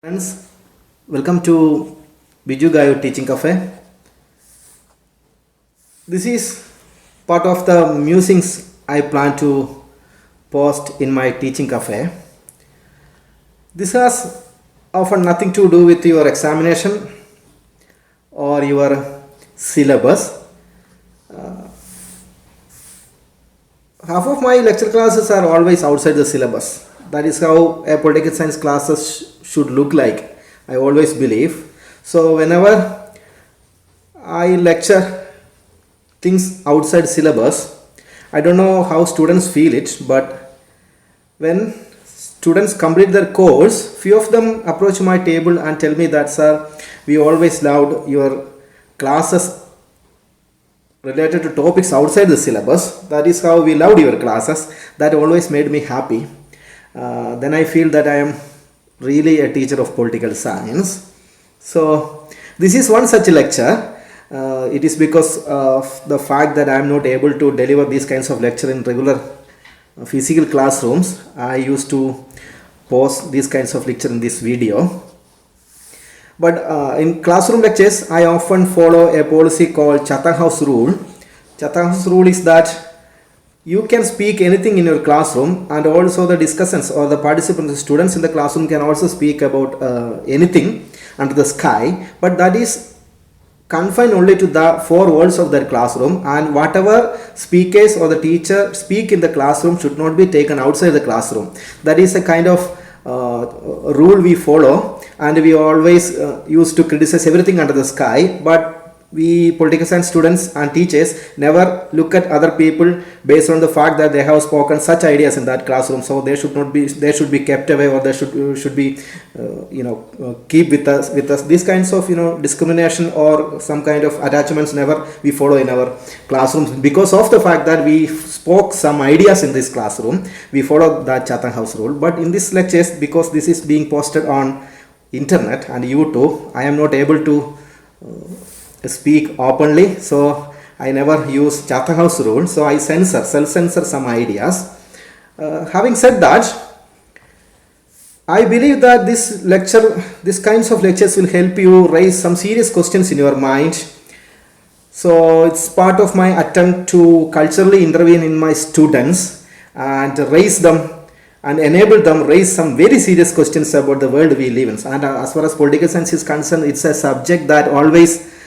Friends, welcome to Biju Gayu Teaching Cafe. This is part of the musings I plan to post in my teaching cafe. This has often nothing to do with your examination or your syllabus. Half of my lecture classes are always outside the syllabus. That is how a political science classes should look like, I always believe. So whenever I lecture things outside syllabus, I don't know how students feel it, but when students complete their course, few of them approach my table and tell me that, sir, we always loved your classes related to topics outside the syllabus. That is how we loved your classes. That always made me happy. Then I feel that I am really a teacher of political science. So this is one such lecture. It is because of the fact that I am not able to deliver these kinds of lecture in regular physical classrooms. I used to post these kinds of lecture in this video. But in classroom lectures, I often follow a policy called Chatham House Rule. Chatham House Rule is that you can speak anything in your classroom, and also the discussants or the participants, the students in the classroom can also speak about anything under the sky, but that is confined only to the four walls of their classroom, and whatever speakers or the teacher speak in the classroom should not be taken outside the classroom. That is a kind of rule we follow, and we always used to criticize everything under the sky, but we political science students and teachers never look at other people based on the fact that they have spoken such ideas in that classroom, so they should be kept away, or they should be keep with us. These kinds of discrimination or some kind of attachments never we follow in our classrooms, because of the fact that we spoke some ideas in this classroom. We follow that Chatham House Rule. But in this lectures, because this is being posted on internet and YouTube, I am not able to speak openly, so I never use Chatham House Rule. So I self-censor some ideas. Having said that, I believe that this kinds of lectures will help you raise some serious questions in your mind. So it's part of my attempt to culturally intervene in my students and raise them and enable them raise some very serious questions about the world we live in. And as far as political science is concerned, it's a subject that always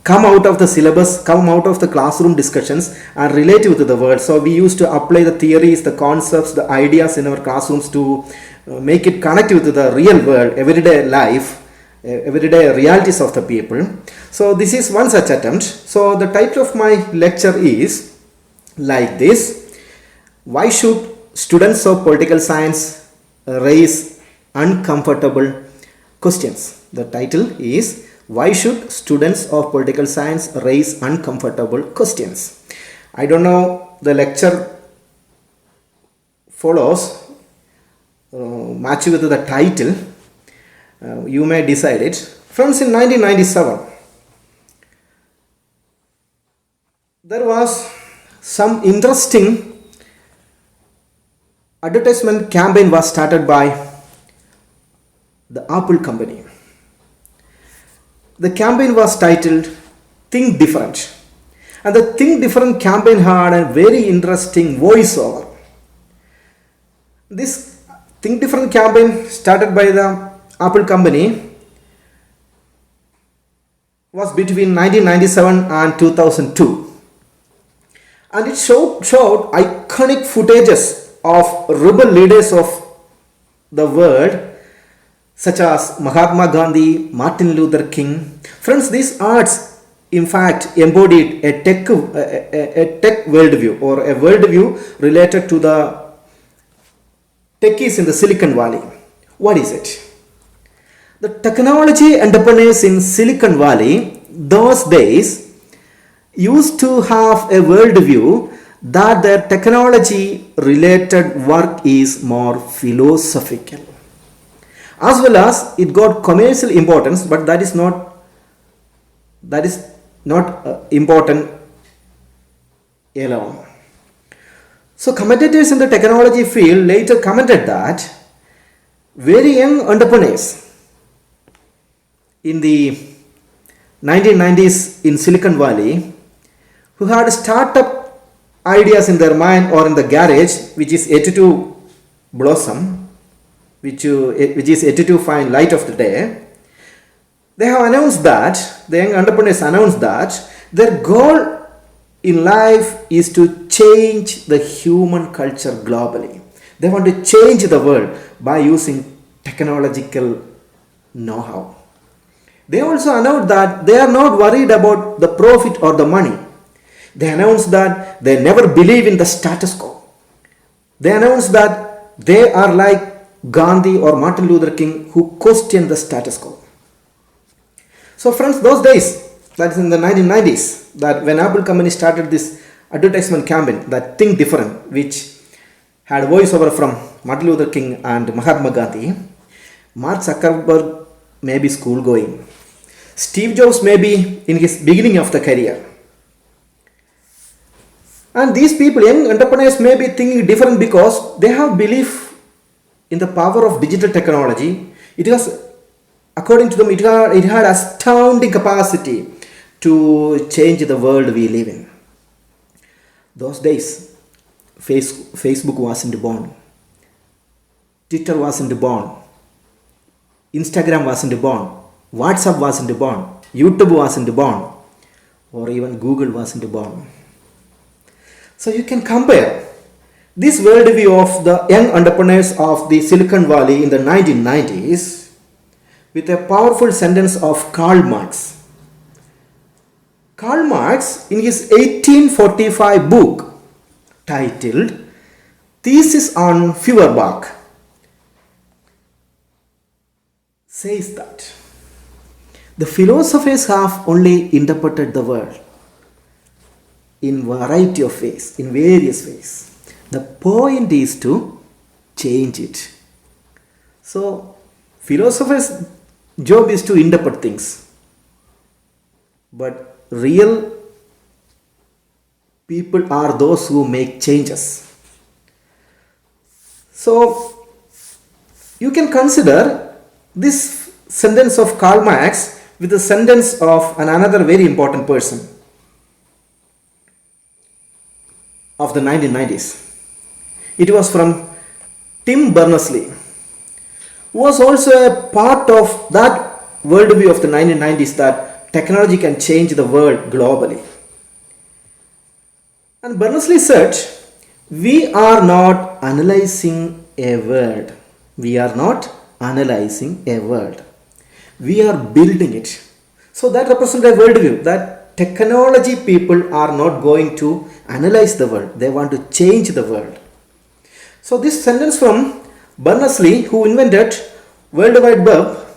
come out of the syllabus, come out of the classroom discussions and relative to the world. So we used to apply the theories, the concepts, the ideas in our classrooms to make it connective to the real world, everyday life, everyday realities of the people. So this is one such attempt. So the title of my lecture is like this: why should students of political science raise uncomfortable questions? The title is, why should students of political science raise uncomfortable questions? I don't know, the lecture follows match with the title. You may decide it. Friends, in 1997, there was some interesting advertisement campaign was started by the Apple company. The campaign was titled Think Different, and the Think Different campaign had a very interesting voiceover. This Think Different campaign started by the Apple company was between 1997 and 2002, and it showed iconic footages of rebel leaders of the world such as Mahatma Gandhi, Martin Luther King. Friends, these arts in fact embodied a tech worldview, or a worldview related to the techies in the Silicon Valley. What is it? The technology entrepreneurs in Silicon Valley those days used to have a worldview that their technology related work is more philosophical, as well as it got commercial importance, but that is not important alone. So commentators in the technology field later commented that very young entrepreneurs in the 1990s in Silicon Valley who had startup ideas in their mind or in the garage, which is yet to blossom, which is yet to find light of the day. They have announced that, the young entrepreneurs announced that their goal in life is to change the human culture globally. They want to change the world by using technological know-how. They also announced that they are not worried about the profit or the money. They announced that they never believe in the status quo. They announced that they are like Gandhi or Martin Luther King who question the status quo. So friends, those days, that is in the 1990s, that when Apple company started this advertisement campaign, that Think Different, which had voiceover from Martin Luther King and Mahatma Gandhi, Mark Zuckerberg may be school going. Steve Jobs may be in his beginning of the career. And these people, young entrepreneurs, may be thinking different because they have belief in the power of digital technology. It was, according to them, it had astounding capacity to change the world we live in. Those days, Facebook wasn't born. Twitter wasn't born. Instagram wasn't born. WhatsApp wasn't born. YouTube wasn't born. Or even Google wasn't born. So you can compare this worldview of the young entrepreneurs of the Silicon Valley in the 1990s with a powerful sentence of Karl Marx. Karl Marx, in his 1845 book titled Thesis on Feuerbach, says that the philosophers have only interpreted the world in variety of ways, in various ways. The point is to change it. So, philosophers' job is to interpret things. But real people are those who make changes. So, you can consider this sentence of Karl Marx with the sentence of another very important person of the 1990s. It was from Tim Berners-Lee, who was also a part of that worldview of the 1990s that technology can change the world globally. And Berners-Lee said, we are not analyzing a world. We are not analyzing a world. We are building it. So that represents a worldview that technology people are not going to analyze the world. They want to change the world. So this sentence from Berners-Lee, who invented World Wide Web,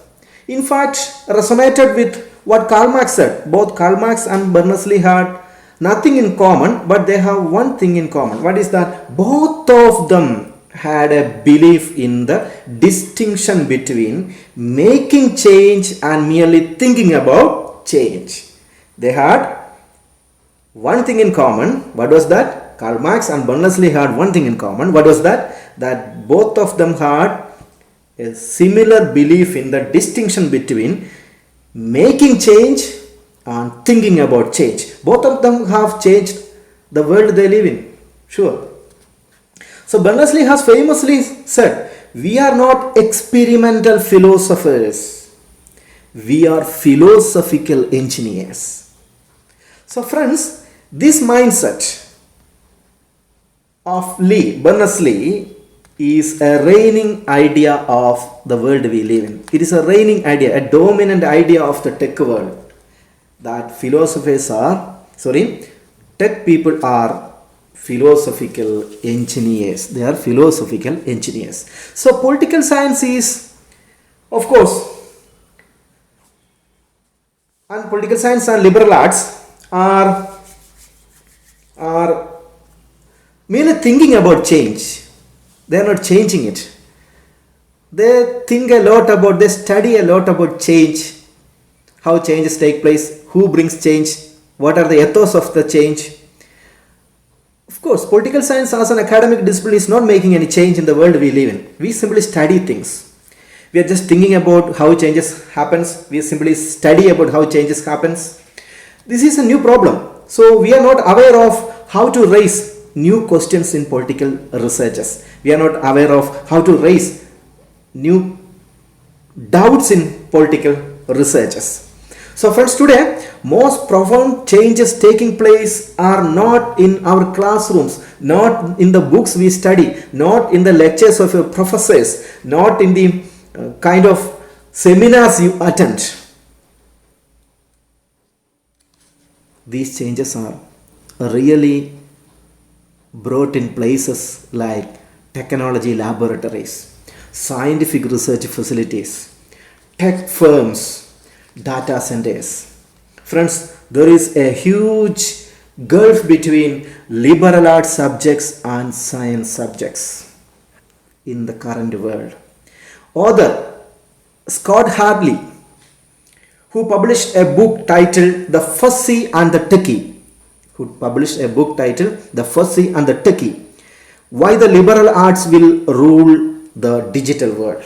in fact resonated with what Karl Marx said. Both Karl Marx and Berners-Lee had nothing in common, but they have one thing in common. What is that? Both of them had a belief in the distinction between making change and merely thinking about change. They had one thing in common. What was that? Karl Marx and Berners-Lee had one thing in common. What was that? That both of them had a similar belief in the distinction between making change and thinking about change. Both of them have changed the world they live in. Sure. So Berners-Lee has famously said, we are not experimental philosophers. We are philosophical engineers. So friends, this mindset of Berners-Lee is a reigning idea of the world we live in. It is a reigning idea, a dominant idea of the tech world, that tech people are philosophical engineers. They are philosophical engineers. So political science is, of course, and political science and liberal arts are merely thinking about change. They are not changing it. They think a lot about, they study a lot about change, how changes take place, who brings change, what are the ethos of the change. Of course, political science as an academic discipline is not making any change in the world we live in. We simply study things. We are just thinking about how changes happens. We simply study about how changes happens. This is a new problem. So we are not aware of how to raise new questions in political researches. We are not aware of how to raise new doubts in political researches. So friends, today most profound changes taking place are not in our classrooms, not in the books we study, not in the lectures of your professors, not in the kind of seminars you attend. These changes are really brought in places like technology laboratories, scientific research facilities, tech firms, data centers. Friends, there is a huge gulf between liberal arts subjects and science subjects in the current world. Author Scott Hartley, who published a book titled The Fussy and the Techie, Why the Liberal Arts Will Rule the Digital World.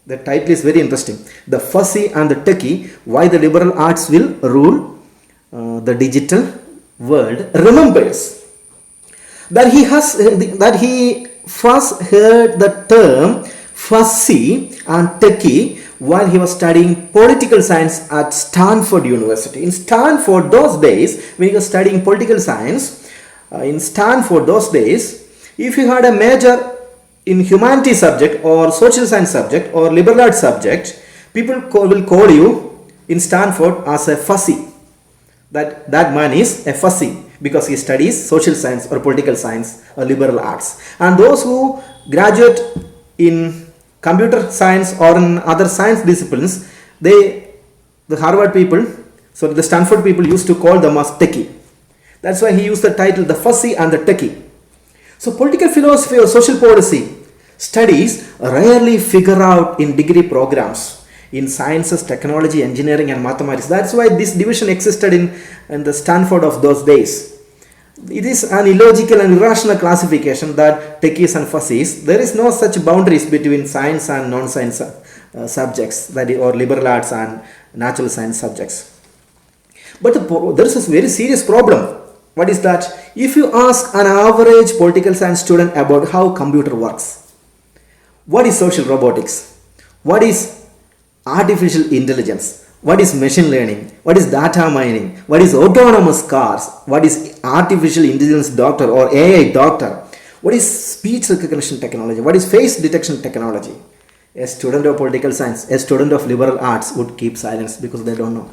The title is very interesting. The Fussy and the Techie, Why the Liberal Arts Will Rule the Digital World, remembers that he first heard the term fussy and techie while he was studying political science at Stanford University. In Stanford those days, when he was studying political science, if you had a major in humanities subject or social science subject or liberal arts subject, people will call you in Stanford as a fussy. That man is a fussy because he studies social science or political science or liberal arts. And those who graduate in computer science or in other science disciplines, the Stanford people used to call them as techie. That's why he used the title The Fussy and the Techie. So political philosophy or social policy studies rarely figure out in degree programs in sciences, technology, engineering and mathematics. That's why this division existed in the Stanford of those days. It is an illogical and irrational classification that techies and fussies. There is no such boundaries between science and non-science subjects, or liberal arts and natural science subjects. But there is a very serious problem. What is that? If you ask an average political science student about how computer works, what is social robotics, what is artificial intelligence, what is machine learning, what is data mining, what is autonomous cars, what is artificial intelligence doctor or AI doctor, what is speech recognition technology, what is face detection technology, a student of political science, a student of liberal arts would keep silence because they don't know.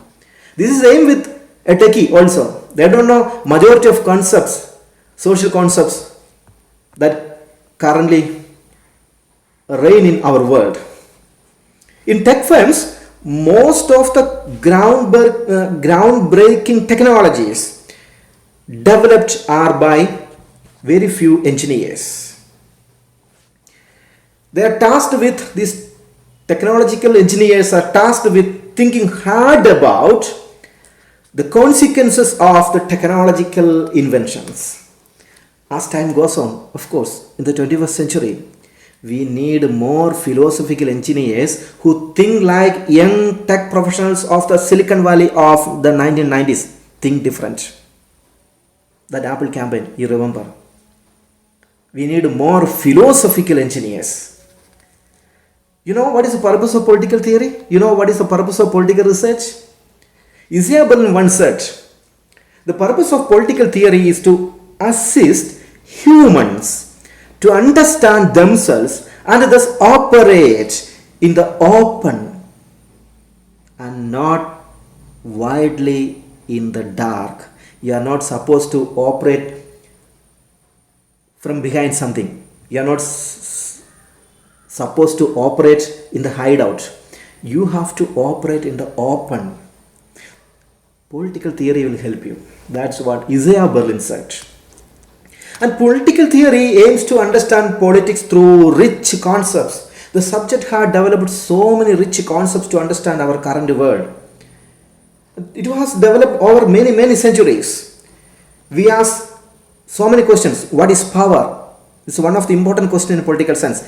This is the same with a techie also. They don't know majority of concepts, social concepts that currently reign in our world. In tech firms, most of the groundbreaking technologies developed are by very few engineers. They are tasked with, these technological engineers are tasked with thinking hard about the consequences of the technological inventions. As time goes on, of course, in the 21st century, we need more philosophical engineers who think like young tech professionals of the Silicon Valley of the 1990s. Think different. That Apple campaign, you remember. We need more philosophical engineers. You know what is the purpose of political theory? You know what is the purpose of political research? Isaiah Berlin once said, the purpose of political theory is to assist humans to understand themselves and thus operate in the open and not widely in the dark. You are not supposed to operate from behind something. You are not supposed to operate in the hideout. You have to operate in the open. Political theory will help you. That's what Isaiah Berlin said. And political theory aims to understand politics through rich concepts. The subject had developed so many rich concepts to understand our current world. It was developed over many centuries. We ask so many questions. What is power? This is one of the important questions in political science.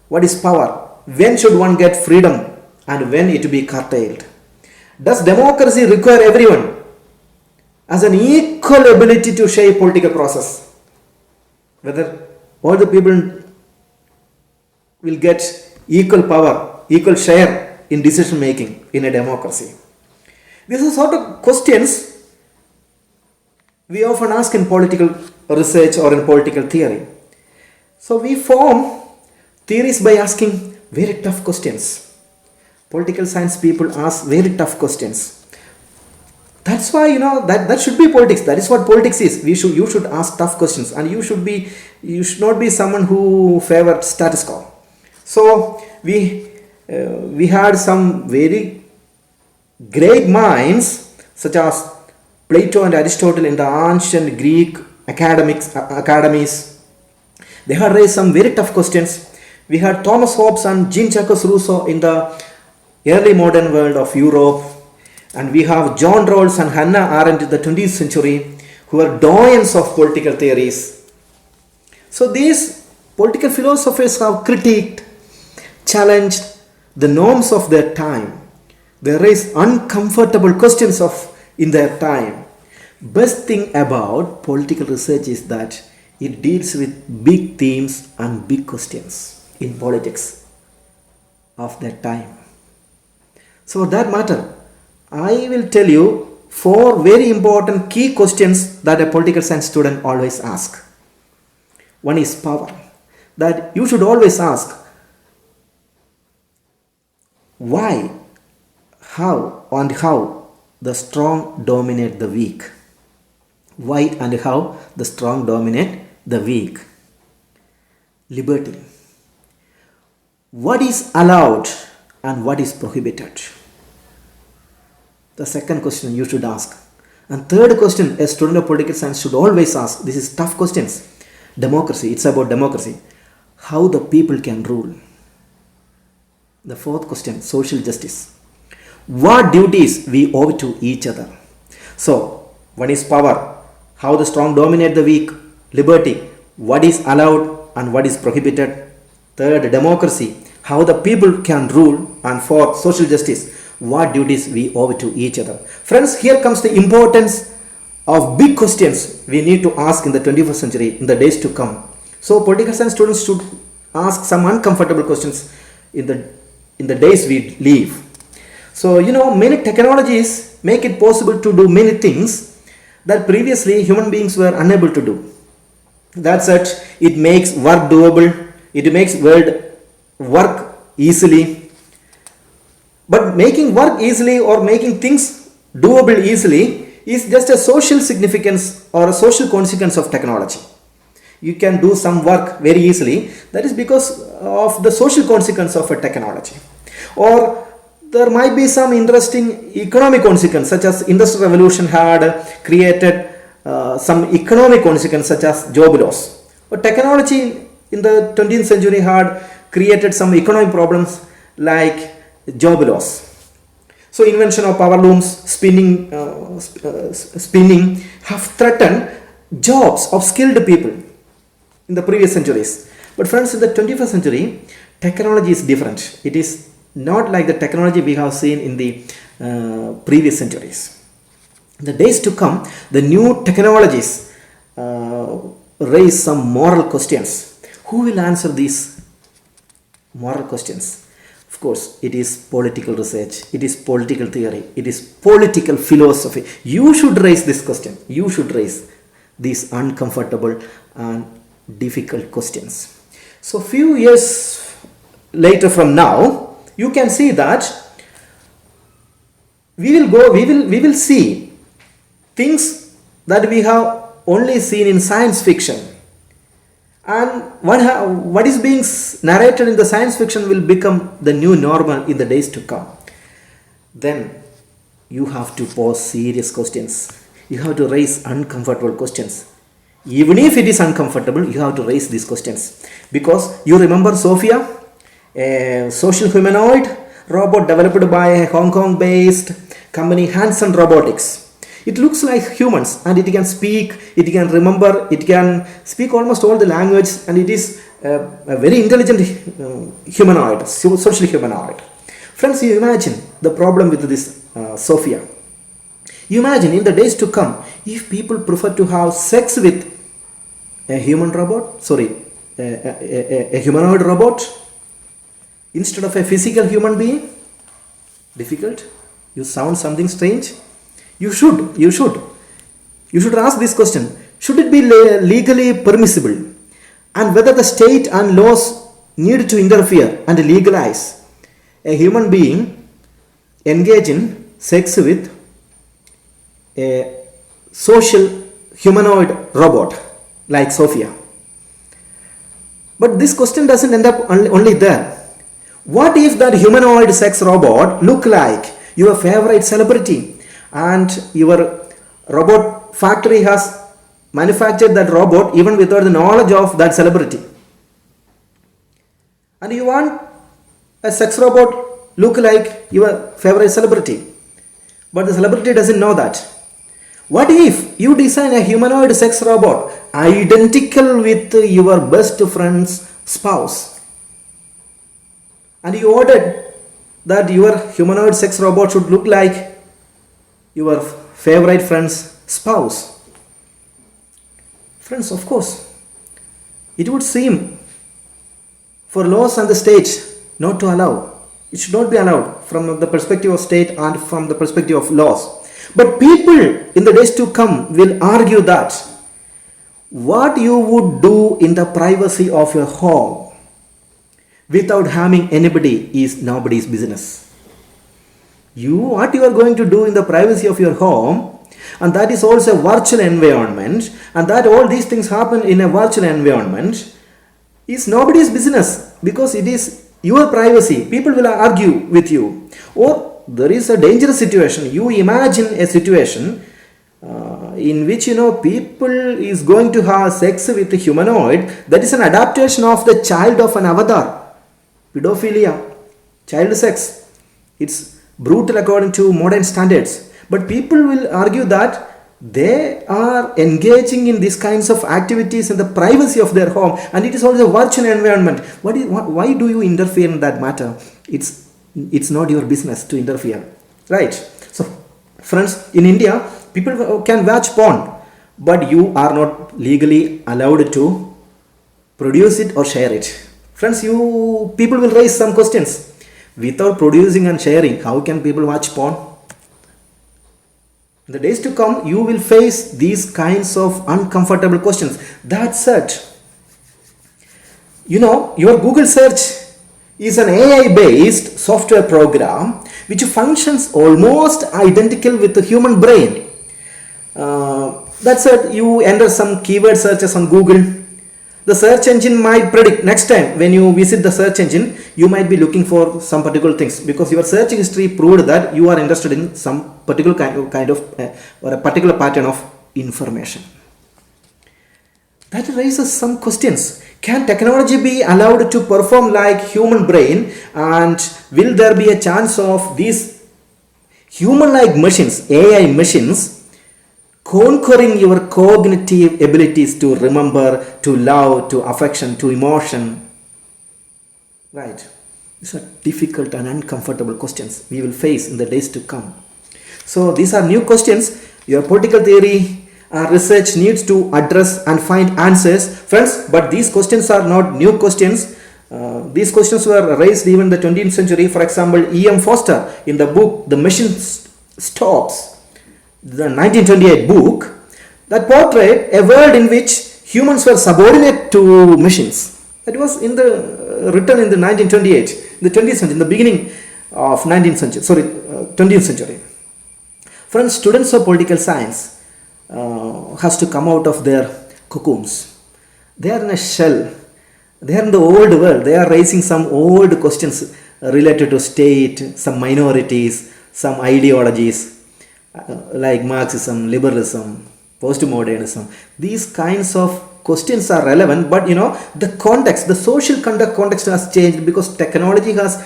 What is power? when should one get freedom and when it be curtailed? Does democracy require everyone as an equal ability to shape political process? Whether all the people will get equal power, equal share in decision making in a democracy. These are sort of questions we often ask in political research or in political theory. So we form theories by asking very tough questions. Political science people ask very tough questions. That's why that should be politics. That is what politics is. You should ask tough questions, and you should not be someone who favors status quo. So we had some very great minds such as Plato and Aristotle in the ancient Greek academies. They had raised some very tough questions. We had Thomas Hobbes and Jean-Jacques Rousseau in the early modern world of Europe. And we have John Rawls and Hannah Arendt in the 20th century, who are doyens of political theories. So these political philosophers have critiqued, challenged the norms of their time. They raise uncomfortable questions in their time. Best thing about political research is that it deals with big themes and big questions in politics of that time. So for that matter, I will tell you 4 very important key questions that a political science student always asks. One is power. That you should always ask why, how the strong dominate the weak. Why and how the strong dominate the weak. Liberty. What is allowed and what is prohibited? The second question you should ask. And third question a student of political science should always ask. This is tough questions. Democracy. It's about democracy. How the people can rule. The fourth question, social justice. What duties we owe to each other. So, one is power. How the strong dominate the weak. Liberty. What is allowed and what is prohibited. Third, democracy. How the people can rule. And fourth, social justice. What duties we owe to each other. Friends, here comes the importance of big questions we need to ask in the 21st century, in the days to come. So political science students should ask some uncomfortable questions in the days we live. So many technologies make it possible to do many things that previously human beings were unable to do. That's it. It makes work doable. It makes work easily. But making work easily or making things doable easily is just a social significance or a social consequence of technology. You can do some work very easily. That is because of the social consequence of a technology. Or there might be some interesting economic consequence, such as Industrial Revolution had created some economic consequence such as job loss. But technology in the 20th century had created some economic problems like job loss. So invention of power looms, spinning have threatened jobs of skilled people in the previous centuries. But friends, in the 21st century, technology is different. It is not like the technology we have seen in the previous centuries. In the days to come, the new technologies raise some moral questions. Who will answer these moral questions? Of course, it is political research, it is political theory, it is political philosophy. You should raise this question. You should raise these uncomfortable and difficult questions. So few years later from now, you can see that we will see things that we have only seen in science fiction. And what is being narrated in the science fiction will become the new normal in the days to come. Then you have to pose serious questions. You have to raise uncomfortable questions. Even if it is uncomfortable, you have to raise these questions. Because you remember Sophia, a social humanoid robot developed by a Hong Kong based company Hanson Robotics. It looks like humans and it can speak, it can remember, it can speak almost all the language, and it is a very intelligent humanoid, social humanoid. Friends, you imagine the problem with this Sophia. You imagine in the days to come, if people prefer to have sex with a humanoid robot instead of a physical human being. Difficult? You sound something strange? You should ask this question. Should it be legally permissible? And whether the state and laws need to interfere and legalize a human being engage in sex with a social humanoid robot like Sophia. But this question doesn't end up only there. What if that humanoid sex robot look like your favorite celebrity and your robot factory has manufactured that robot even without the knowledge of that celebrity? And you want a sex robot look like your favorite celebrity, but the celebrity doesn't know that. What if you design a humanoid sex robot identical with your best friend's spouse, and you ordered that your humanoid sex robot should look like your favorite friend's spouse? Friends, of course, it would seem for laws and the state not to allow. It should not be allowed from the perspective of state and from the perspective of laws. But people in the days to come will argue that what you would do in the privacy of your home without harming anybody is nobody's business. What you are going to do in the privacy of your home, and that is also a virtual environment, and that all these things happen in a virtual environment, is nobody's business because it is your privacy. People will argue with you. Or there is a dangerous situation. You imagine a situation in which people is going to have sex with a humanoid. That is an adaptation of the child of an avatar. Pedophilia, child sex. It's brutal according to modern standards. But people will argue that they are engaging in these kinds of activities in the privacy of their home, and it is also a virtual environment. Why do you interfere in that matter? It's not your business to interfere, right? So, friends, in India, people can watch porn, but you are not legally allowed to produce it or share it. Friends, people will raise some questions. Without producing and sharing, how can people watch porn? In the days to come, you will face these kinds of uncomfortable questions. That's it. Your Google search is an AI-based software program which functions almost identical with the human brain. That's it. You enter some keyword searches on Google. The search engine might predict next time when you visit the search engine, you might be looking for some particular things because your search history proved that you are interested in some particular kind of or a particular pattern of information. That raises some questions. Can technology be allowed to perform like human brain, and will there be a chance of these human-like machines, AI machines, conquering your cognitive abilities to remember, to love, to affection, to emotion? Right. These are difficult and uncomfortable questions we will face in the days to come. So these are new questions. Your political theory research needs to address and find answers, friends. But these questions are not new questions. These questions were raised even in the 20th century. For example, E.M. Foster in the book The Machine Stops, the 1928 book, that portrayed a world in which humans were subordinate to machines. That was written in the 1928, the 20th century, in the beginning of 20th century. Friends, students of political science has to come out of their cocoons. They are in a shell. They are in the old world. They are raising some old questions related to state, some minorities, some ideologies, like Marxism, liberalism, postmodernism. These kinds of questions are relevant, but the context, the social context has changed because technology has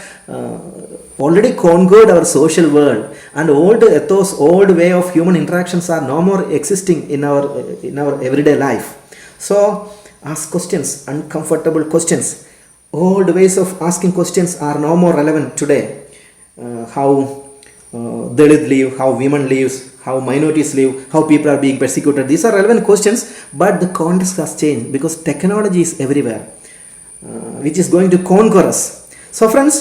already conquered our social world, and old ethos, old way of human interactions are no more existing in our everyday life. So ask questions, uncomfortable questions. Old ways of asking questions are no more relevant today. How Dalit live, how women lives, how minorities live, how people are being persecuted. These are relevant questions, but the context has changed because technology is everywhere, which is going to conquer us. So friends,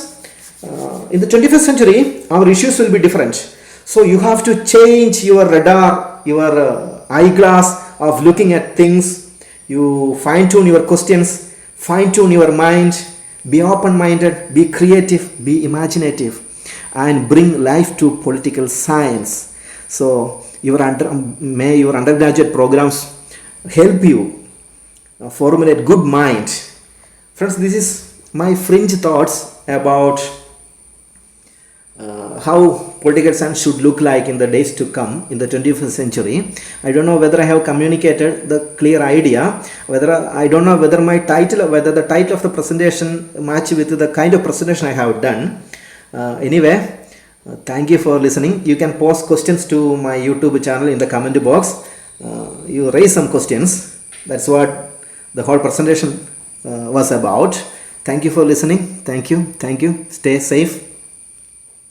in the 21st century, our issues will be different. So you have to change your radar, your eyeglass of looking at things. You fine-tune your questions, fine-tune your mind, be open-minded, be creative, be imaginative, and bring life to political science. So may your undergraduate programs help you formulate good mind. Friends, this is my fringe thoughts about how political science should look like in the days to come in the 21st century. I don't know whether I have communicated the clear idea, I don't know whether the title of the presentation match with the kind of presentation I have done. Anyway, thank you for listening. You can post questions to my YouTube channel in the comment box. You raise some questions. That's what the whole presentation was about. Thank you for listening. Thank you. Stay safe.